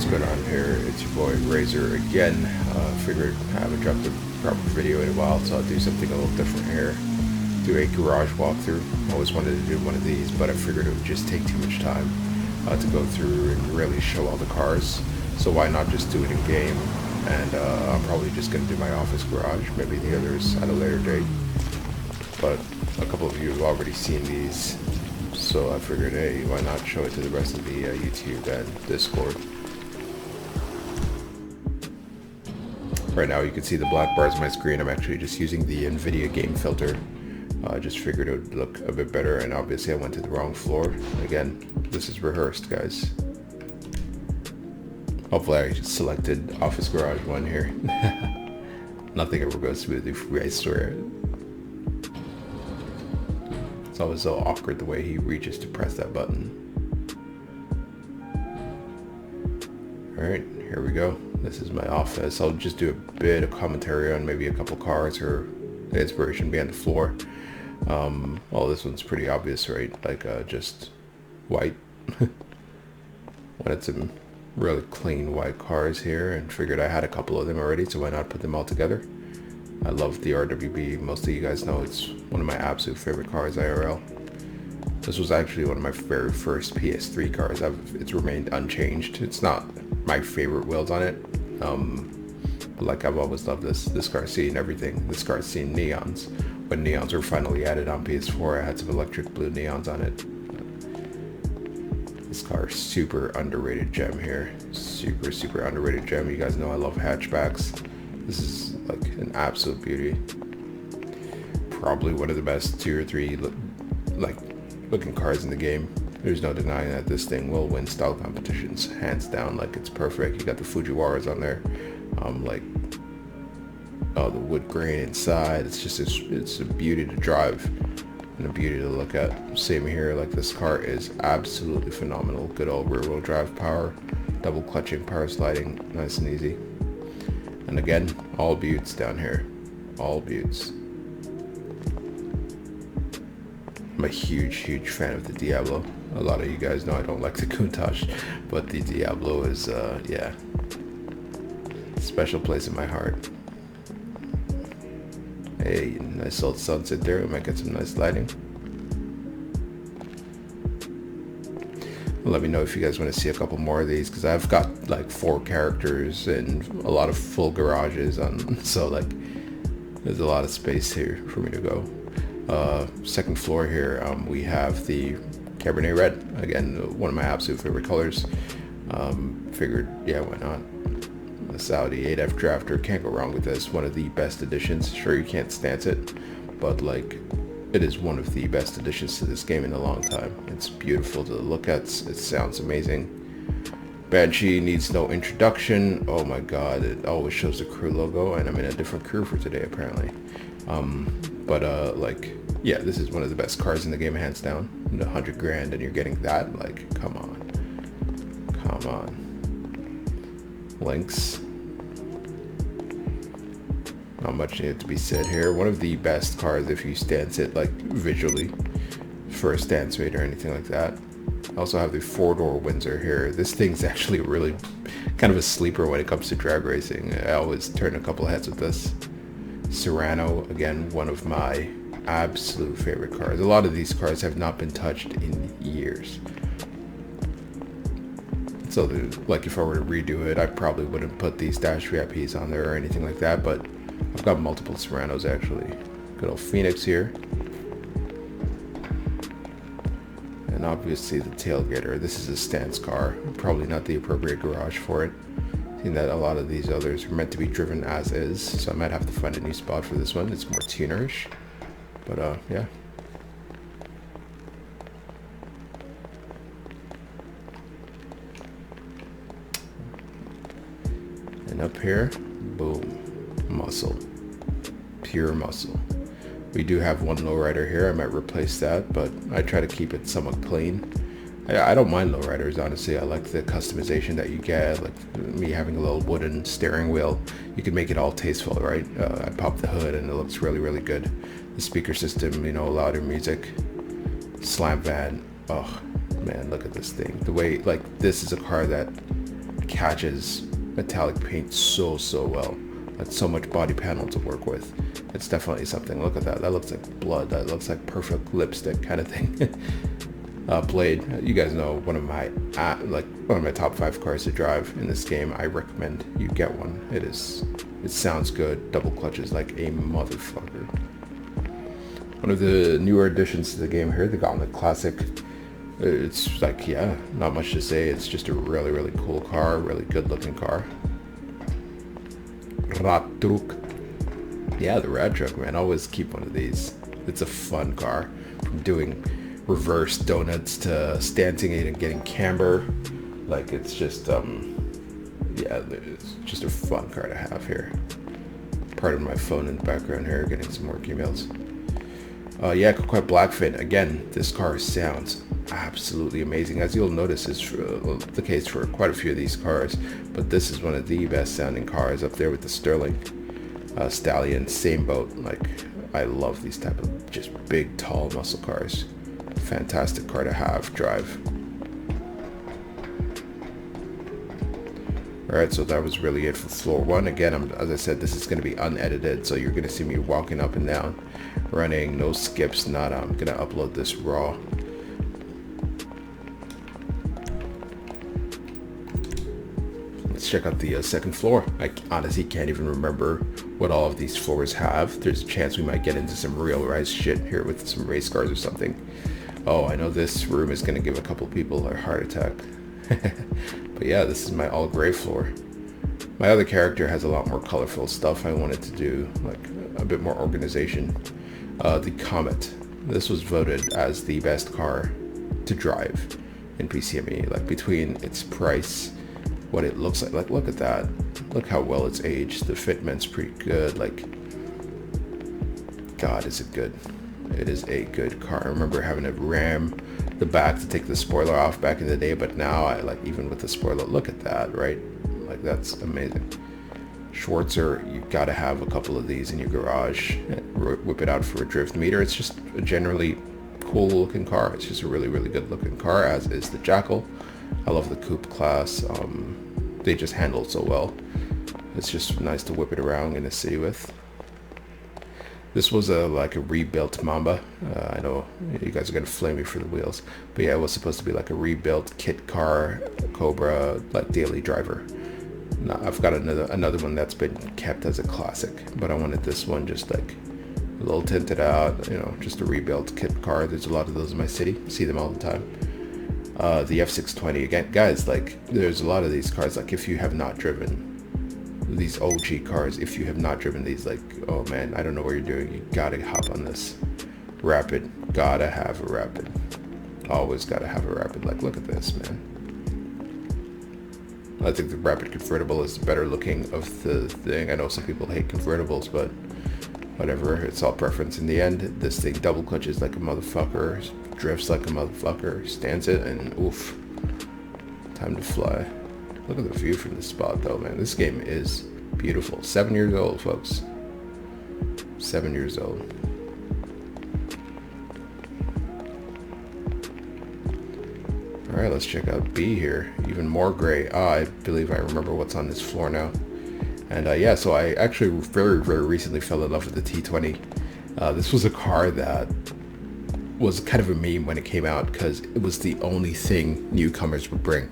what's going on here? It's your boy Razor again. Figured I haven't dropped a proper video in a while, so I'll do something a little different here. Do a garage walkthrough. I always wanted to do one of these, but I figured it would just take too much time to go through and really show all the cars. So why not just do it in game? And I'm probably just going to do my office garage, maybe the others at a later date. But a couple of you have already seen these, so I figured, hey, why not show it to the rest of the YouTube and Discord. Right now you can see the black bars on my screen. I'm actually just using the NVIDIA game filter. I just figured it would look a bit better, and obviously I went to the wrong floor. Again, this is rehearsed, guys. Hopefully I selected Office Garage 1 here. Nothing ever goes smoothly for me, I swear. It's always so awkward the way he reaches to press that button. Alright, here we go. This is my office. I'll just do a bit of commentary on maybe a couple cars or the inspiration behind the floor. Well, this one's pretty obvious, right? Like just white. Wanted some really clean white cars here and figured I had a couple of them already, so why not put them all together? I love the RWB. Most of you guys know it's one of my absolute favorite cars IRL. This was actually one of my very first PS3 cars. It's remained unchanged. It's not my favorite wheels on it. But like, I've always loved this car scene, everything. This car scene neons. When neons were finally added on PS4, I had some electric blue neons on it. This car, super underrated gem here. Super underrated gem. You guys know I love hatchbacks. This is like an absolute beauty. Probably one of the best 2 or 3 looking cars in the game. There's no denying that this thing will win style competitions, hands down. Like, it's perfect. You got the Fujiwaras on there. Like, oh, the wood grain inside. It's just it's a beauty to drive and a beauty to look at. Same here. Like, this car is absolutely phenomenal. Good old rear wheel drive power, double clutching, power sliding, nice and easy. And again, all buttes down here, all buttes. I'm a huge fan of the Diablo. A lot of you guys know I don't like the Countach, but the Diablo is, yeah, special place in my heart. Hey, nice old sunset there. We might get some nice lighting. Let me know if you guys want to see a couple more of these, because I've got like 4 characters and a lot of full garages on, so like there's a lot of space here for me to go. Second floor here, we have the Cabernet Red, again one of my absolute favorite colors. Figured, yeah, why not? The Saudi 8F Drafter, can't go wrong with this. One of the best additions. Sure, you can't stance it, but like, it is one of the best additions to this game in a long time. It's beautiful to look at. It sounds amazing. Banshee needs no introduction. Oh my god, it always shows the crew logo, and I'm in a different crew for today apparently. Like, yeah, this is one of the best cars in the game, hands down. 100 grand and you're getting that? Like, come on. Lynx. Not much needed to be said here. One of the best cars if you stance it, like, visually, for a stance rate or anything like that. I also have the 4-door Windsor here. This thing's actually really kind of a sleeper when it comes to drag racing. I always turn a couple heads with this. Serrano, again, one of my absolute favorite cars. A lot of these cars have not been touched in years. So, like, if I were to redo it, I probably wouldn't put these dash VIPs on there or anything like that, but I've got multiple Serranos actually. Good old Phoenix here. And obviously the Tailgater. This is a stance car. Probably not the appropriate garage for it. Seeing that a lot of these others are meant to be driven as is, so I might have to find a new spot for this one. It's more tunerish. But yeah. And up here, boom. Muscle, pure muscle. We do have one lowrider here. I might replace that, but I try to keep it somewhat clean. I don't mind lowriders, honestly. I like the customization that you get, like me having a little wooden steering wheel. You can make it all tasteful, right? I pop the hood and it looks really good. The speaker system, you know, louder music. Slam van. Oh man, look at this thing. The way, like, this is a car that catches metallic paint so well. That's so much body panel to work with. It's definitely something. Look at that. That looks like blood. That looks like perfect lipstick kind of thing. Blade, you guys know one of my top 5 cars to drive in this game. I recommend you get one. It sounds good. Double clutches like a motherfucker. One of the newer additions to the game here, the Gauntlet Classic. It's like, yeah, not much to say. It's just a really cool car, really good looking car. Radtruk. Yeah, the Rad Truck, man. I always keep one of these. It's a fun car. From doing reverse donuts to stancing it and getting camber. Like, it's just, yeah, it's just a fun car to have here. Part of my phone in the background here, getting some work emails. Yeah, Quake Blackfin. Again, this car sounds absolutely amazing. As you'll notice, is the case for quite a few of these cars, but this is one of the best sounding cars, up there with the Sterling Stallion. Same boat. Like, I love these type of just big, tall muscle cars. Fantastic car to have, drive. Alright, so that was really it for floor 1. Again, as I said, this is going to be unedited, so you're going to see me walking up and down, running, no skips, nada. I'm going to upload this raw. Let's check out the second floor. I honestly can't even remember what all of these floors have. There's a chance we might get into some real race shit here with some race cars or something. Oh, I know this room is going to give a couple people a heart attack. But yeah, this is my all gray floor. My other character has a lot more colorful stuff. I wanted to do like a bit more organization. The Comet. This was voted as the best car to drive in PCME. Like, between its price, what it looks like. Like, look at that. Look how well it's aged. The fitment's pretty good. Like, God, is it good. It is a good car. I remember having to ram the back to take the spoiler off back in the day, but now I like, even with the spoiler, look at that, right? Like, that's amazing. Schwarzer, you gotta have a couple of these in your garage. Whip it out for a drift meter. It's just a generally cool looking car. It's just a really good looking car, as is the Jackal. I love the coupe class. They just handle it so well. It's just nice to whip it around in the city with. This was like a rebuilt Mamba. I know you guys are gonna flame me for the wheels, but yeah, it was supposed to be like a rebuilt kit car, Cobra, like daily driver. Now, I've got another one that's been kept as a classic, but I wanted this one just like a little tinted out, you know, just a rebuilt kit car. There's a lot of those in my city. See them all the time. The F620 again, guys. Like, there's a lot of these cars. Like, if you have not driven these OG cars, if you have not driven these, like, oh man, I don't know what you're doing. You gotta hop on this Rapid. Gotta have a Rapid. Always gotta have a Rapid. Like, look at this, man. I think the Rapid convertible is the better looking of the thing. I know some people hate convertibles, but whatever, it's all preference in the end. This thing double clutches like a motherfucker, drifts like a motherfucker, stands it, and oof, time to fly. Look at the view from this spot though, man. This game is beautiful. 7 years old, folks. 7 years old. Alright, let's check out B here. Even more gray. I believe I remember what's on this floor now. And yeah, so I actually very recently fell in love with the T20. This was a car that was kind of a meme when it came out, because it was the only thing newcomers would bring.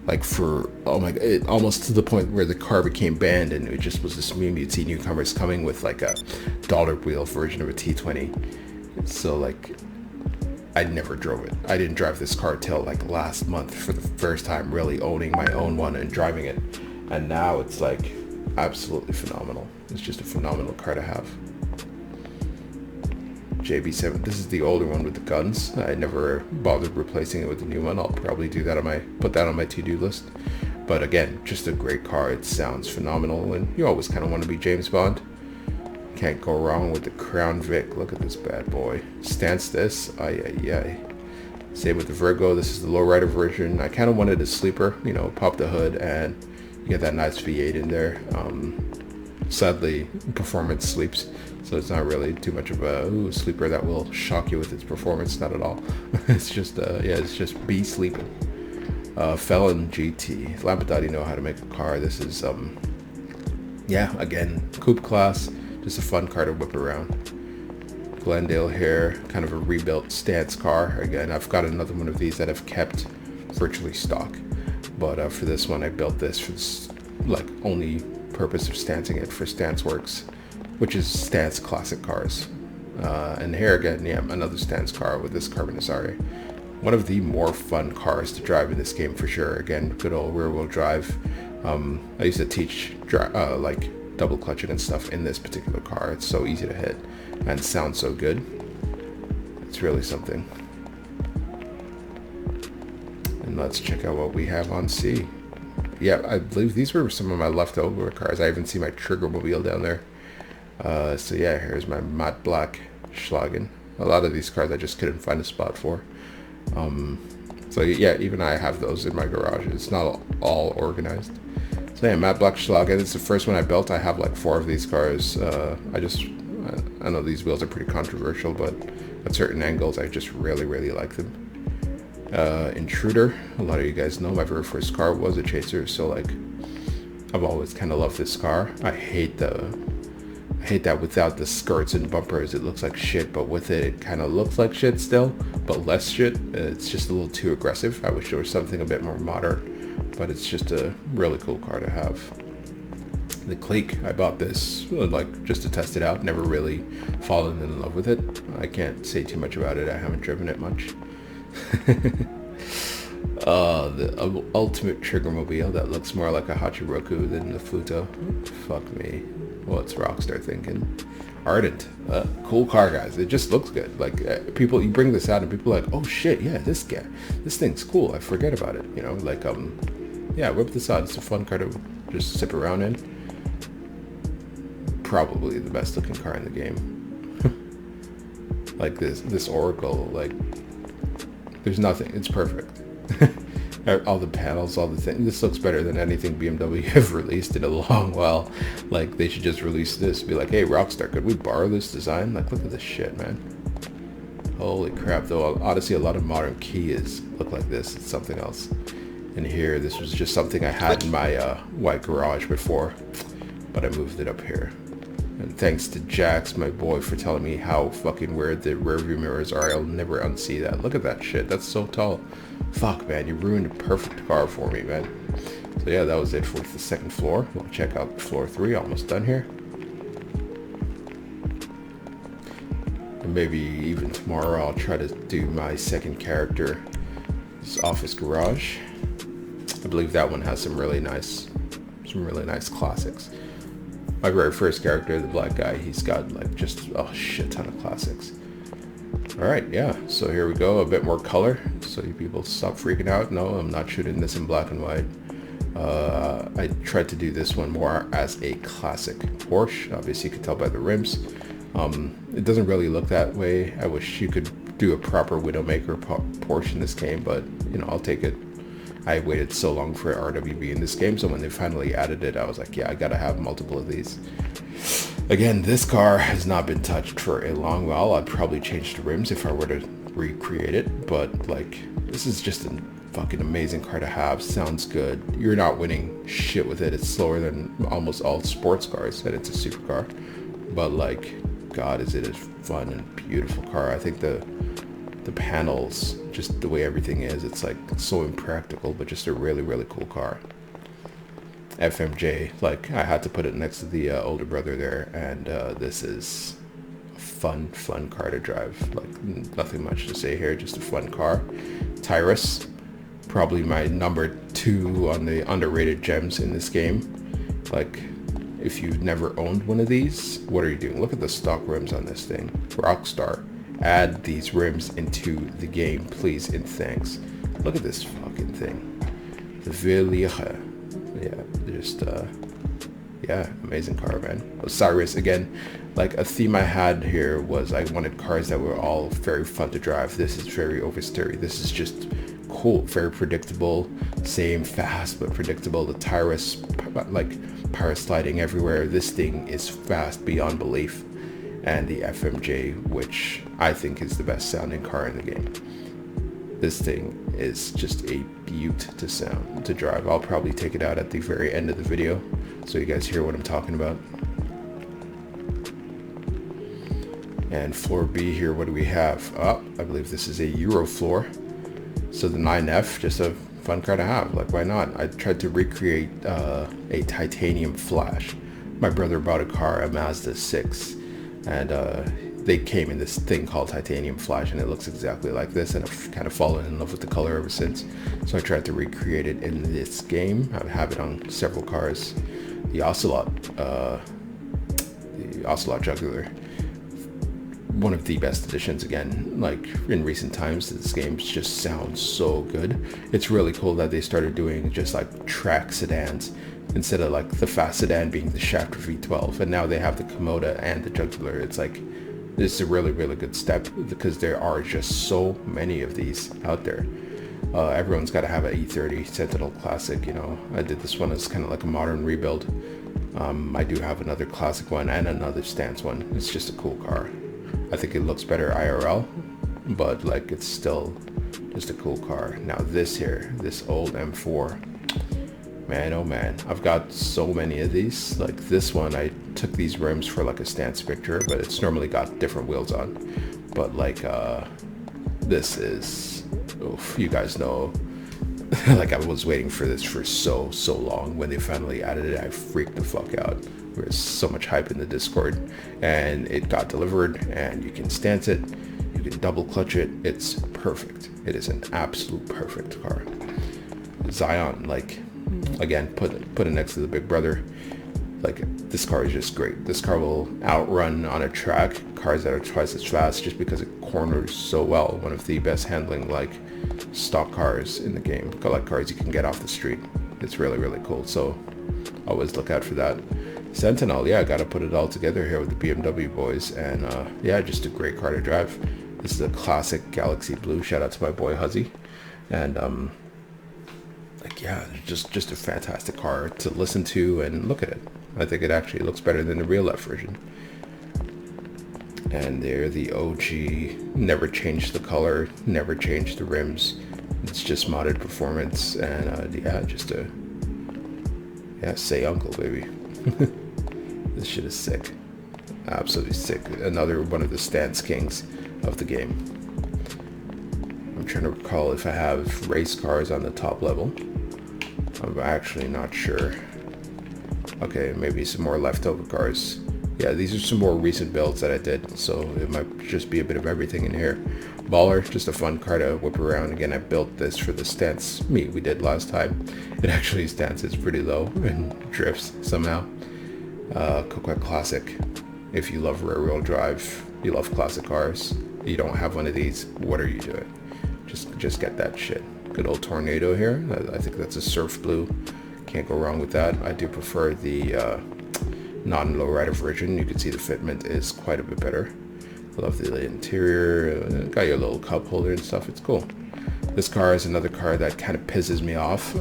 Like, for, oh my god, almost to the point where the car became banned, and it just was this meme. You'd see newcomers coming with like a dollar wheel version of a T20. So like, I never drove it. I didn't drive this car till like last month for the first time, really owning my own one and driving it. And now it's like absolutely phenomenal. It's just a phenomenal car to have. JB7. This is the older one with the guns. I never bothered replacing it with the new one. I'll probably do that put that on my to-do list. But again, just a great car. It sounds phenomenal, and you always kind of want to be James Bond. Can't go wrong with the Crown Vic. Look at this bad boy. Stance this. Ay. Same with the Virgo. This is the lowrider version. I kind of wanted a sleeper, you know, pop the hood and you get that nice V8 in there. Sadly, performance sleeps, so it's not really too much of a sleeper that will shock you with its performance. Not at all. It's just yeah, it's just B sleeping. Felon GT. Lampadati know how to make a car. This is, yeah, again, coupe class. Just a fun car to whip around. Glendale here, kind of a rebuilt stance car. Again, I've got another one of these that I've kept virtually stock. But for this one, I built this for this, like, only purpose of stancing it for Stance Works, which is Stance classic cars. And here again, yeah, another Stance car with this Carbonizare. One of the more fun cars to drive in this game for sure. Again, good old rear-wheel drive. I used to teach like double clutching and stuff in this particular car. It's so easy to hit and sounds so good. It's really something. And let's check out what we have on C. Yeah, I believe these were some of my leftover cars. I even see my trigger mobile down there. So yeah, here's my matte black Schlagen. A lot of these cars I just couldn't find a spot for. So yeah, even I have those in my garage. It's not all organized. So yeah, matte black Schlagen. It's the first one I built. I have like 4 of these cars. I know these wheels are pretty controversial, but at certain angles, I just really like them. Intruder. A lot of you guys know my very first car was a Chaser, so like I've always kind of loved this car. I hate that without the skirts and bumpers it looks like shit, but with it kind of looks like shit still, but less shit. It's just a little too aggressive. I wish there was something a bit more modern, but it's just a really cool car to have. The Quake, I bought this like just to test it out, never really fallen in love with it. I can't say too much about it, I haven't driven it much. The ultimate trigger mobile that looks more like a Hachiroku than the Futo. Fuck me. What's Rockstar thinking? Ardent. Cool car, guys. It just looks good. Like people, you bring this out and people are like, oh shit, yeah, this thing's cool. I forget about it. You know, like yeah, whip this out. It's a fun car to just sip around in. Probably the best looking car in the game. Like this Oracle, like there's nothing. It's perfect. All the panels, all the things. This looks better than anything BMW have released in a long while. Like they should just release this. Be like, hey, Rockstar, could we borrow this design? Like, look at this shit, man. Holy crap! Though honestly, a lot of modern Kias look like this. It's something else. And here, this was just something I had in my white garage before, but I moved it up here. And thanks to Jax, my boy, for telling me how fucking weird the rearview mirrors are. I'll never unsee that. Look at that shit. That's so tall. Fuck, man. You ruined a perfect car for me, man. So yeah, that was it for the second floor. We'll check out floor 3. Almost done here. And maybe even tomorrow I'll try to do my second character. This office garage. I believe that one has some really nice classics. My very first character, the black guy, he's got like just a shit ton of classics. Alright, yeah, so here we go, a bit more color, so you people stop freaking out. No, I'm not shooting this in black and white. I tried to do this one more as a classic Porsche. Obviously you can tell by the rims. It doesn't really look that way. I wish you could do a proper Widowmaker Porsche in this game, but you know, I'll take it. I waited so long for RWB in this game, so when they finally added it, I was like, yeah, I gotta have multiple of these. Again, this car has not been touched for a long while. I'd probably change the rims if I were to recreate it, but like, this is just a fucking amazing car to have. Sounds good. You're not winning shit with it. It's slower than almost all sports cars, and it's a supercar. But like, God, is it a fun and beautiful car. I think the panels, just the way everything is, it's like so impractical, but just a really cool car. FMJ, like I had to put it next to the older brother there, and this is a fun car to drive. Like nothing much to say here, just a fun car. Tyrus, probably my number 2 on the underrated gems in this game. Like if you've never owned one of these, what are you doing? Look at the stock rims on this thing. Rockstar, add these rims into the game, please, and thanks. Look at this fucking thing. The Villiere. Yeah, just, yeah, amazing car, man. Osiris, again, like a theme I had here was I wanted cars that were all very fun to drive. This is very oversteery. This is just cool, very predictable, same fast but predictable. The Tyrus, like power sliding everywhere. This thing is fast beyond belief. And the FMJ, which I think is the best sounding car in the game. This thing is just a beaut to drive. I'll probably take it out at the very end of the video so you guys hear what I'm talking about. And floor B here, what do we have? Oh, I believe this is a Euro floor. So the 9F, just a fun car to have. Like, why not? I tried to recreate a titanium flash. My brother bought a car, a Mazda 6, and they came in this thing called titanium flash, and it looks exactly like this, and I've kind of fallen in love with the color ever since. So I tried to recreate it in this game. I have it on several cars. The Ocelot Jugular, one of the best additions, again, like in recent times. This game just sounds so good. It's really cool that they started doing just like track sedans instead of like the fast sedan being the Shafter V12, and now they have the Komoda and the Jugular. It's like, this is a really, really good step because there are just so many of these out there. Everyone's got to have an E30 Sentinel Classic, you know. I did this one as kind of like a modern rebuild. I do have another classic one and another stance one. It's just a cool car. I think it looks better IRL, but like it's still just a cool car. Now this here, this old M4, man, oh man, I've got so many of these. Like this one, I took these rims for like a stance picture, but it's normally got different wheels on. But like this is, oof, you guys know, like I was waiting for this for so long. When they finally added it, I freaked the fuck out. There was so much hype in the Discord, and it got delivered, and you can stance it, you can double clutch it. It's perfect. It is an absolute perfect car. Zion, like, again, put it next to the big brother. Like, this car is just great. This car will outrun on a track cars that are twice as fast just because it corners so well. One of the best handling, like, stock cars in the game, like cars you can get off the street. It's really, really cool. So always look out for that. Sentinel, yeah, I gotta put it all together here with the BMW boys, and yeah, just a great car to drive. This is a classic Galaxy Blue. Shout out to my boy Huzzy. And like, yeah, just a fantastic car to listen to and look at it. I think it actually looks better than the real life version. And they're the OG, never changed the color, never changed the rims. It's just modded performance, and yeah, just a, yeah, say uncle, baby. This shit is sick. Absolutely sick. Another one of the stance kings of the game. I'm trying to recall if I have race cars on the top level. I'm actually not sure. Okay, maybe some more leftover cars. Yeah, these are some more recent builds that I did, so it might just be a bit of everything in here. Baller, just a fun car to whip around. Again, I built this for the stance meet we did last time. It actually stances pretty low and drifts somehow. Quake Classic. If you love rear wheel drive, you love classic cars, you don't have one of these, what are you doing? Just get that shit. Good old Tornado here. I think that's a surf blue. Can't go wrong with that. I do prefer the non-lowrider version. You can see the fitment is quite a bit better. I love the interior. Got your little cup holder and stuff. It's cool. This car is another car that kind of pisses me off.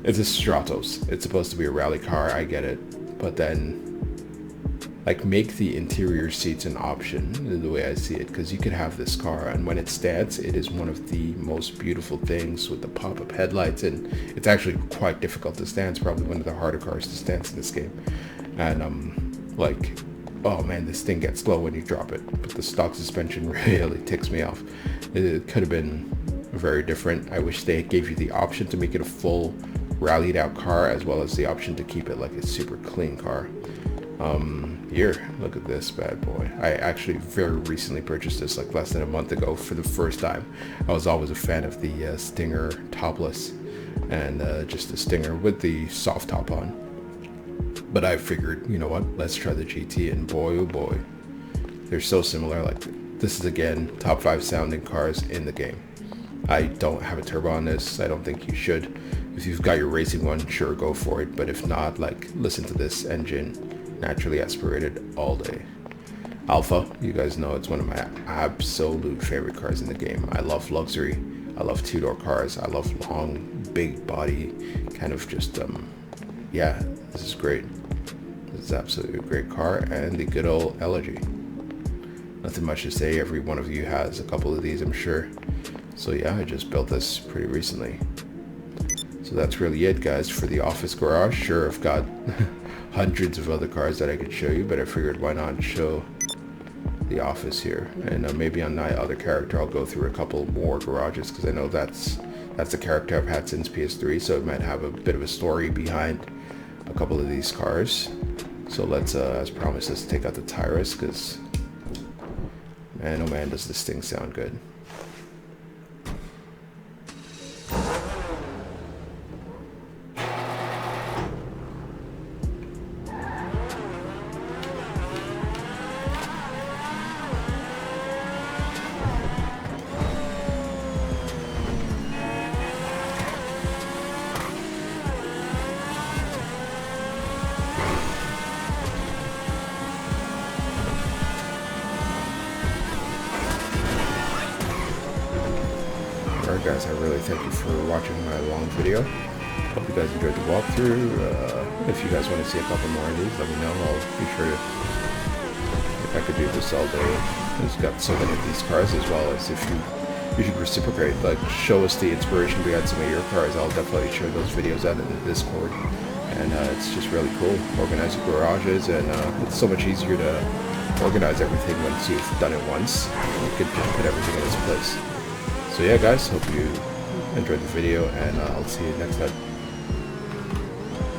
It's a Stratos. It's supposed to be a rally car. I get it. But then, like, make the interior seats an option, the way I see it, because you could have this car, and when it stands, it is one of the most beautiful things with the pop-up headlights, and it's actually quite difficult to stance, probably one of the harder cars to stance in this game. And like, oh man, this thing gets slow when you drop it, but the stock suspension really ticks me off. It could have been very different. I wish they gave you the option to make it a full rallied out car, as well as the option to keep it like a super clean car. Here, look at this bad boy. I actually very recently purchased this, like less than a month ago, for the first time. I was always a fan of the Stinger topless, and just the Stinger with the soft top on. But I figured, you know what, let's try the GT, and boy oh boy, they're so similar. Like, this is again top 5 sounding cars in the game. I don't have a turbo on this. I don't think you should. If you've got your racing one, sure, go for it. But if not, like, listen to this engine, naturally aspirated all day. Alpha, you guys know it's one of my absolute favorite cars in the game. I love luxury. I love two-door cars. I love long, big body, kind of just, yeah, this is great. This is absolutely a great car, and the good old Elegy. Nothing much to say. Every one of you has a couple of these, I'm sure. So yeah, I just built this pretty recently. So that's really it, guys, for the office garage. Sure, I've got hundreds of other cars that I could show you, but I figured why not show the office here. And maybe on my other character I'll go through a couple more garages, because I know that's the character I've had since PS3, so it might have a bit of a story behind a couple of these cars. So let's, as promised, let's take out the Tyrus, because man, oh man, does this thing sound good. Alright guys, I really thank you for watching my long video. Hope you guys enjoyed the walkthrough. If you guys want to see a couple more of these, let me know. I'll be sure to, if I could do this all day. There's got so many of these cars, as well as if you should reciprocate, like show us the inspiration behind some of your cars. I'll definitely share those videos out in the Discord. And it's just really cool. Organize your garages, and it's so much easier to organize everything once you've done it once. You can just put everything in its place. So yeah guys, hope you enjoyed the video, and I'll see you next time.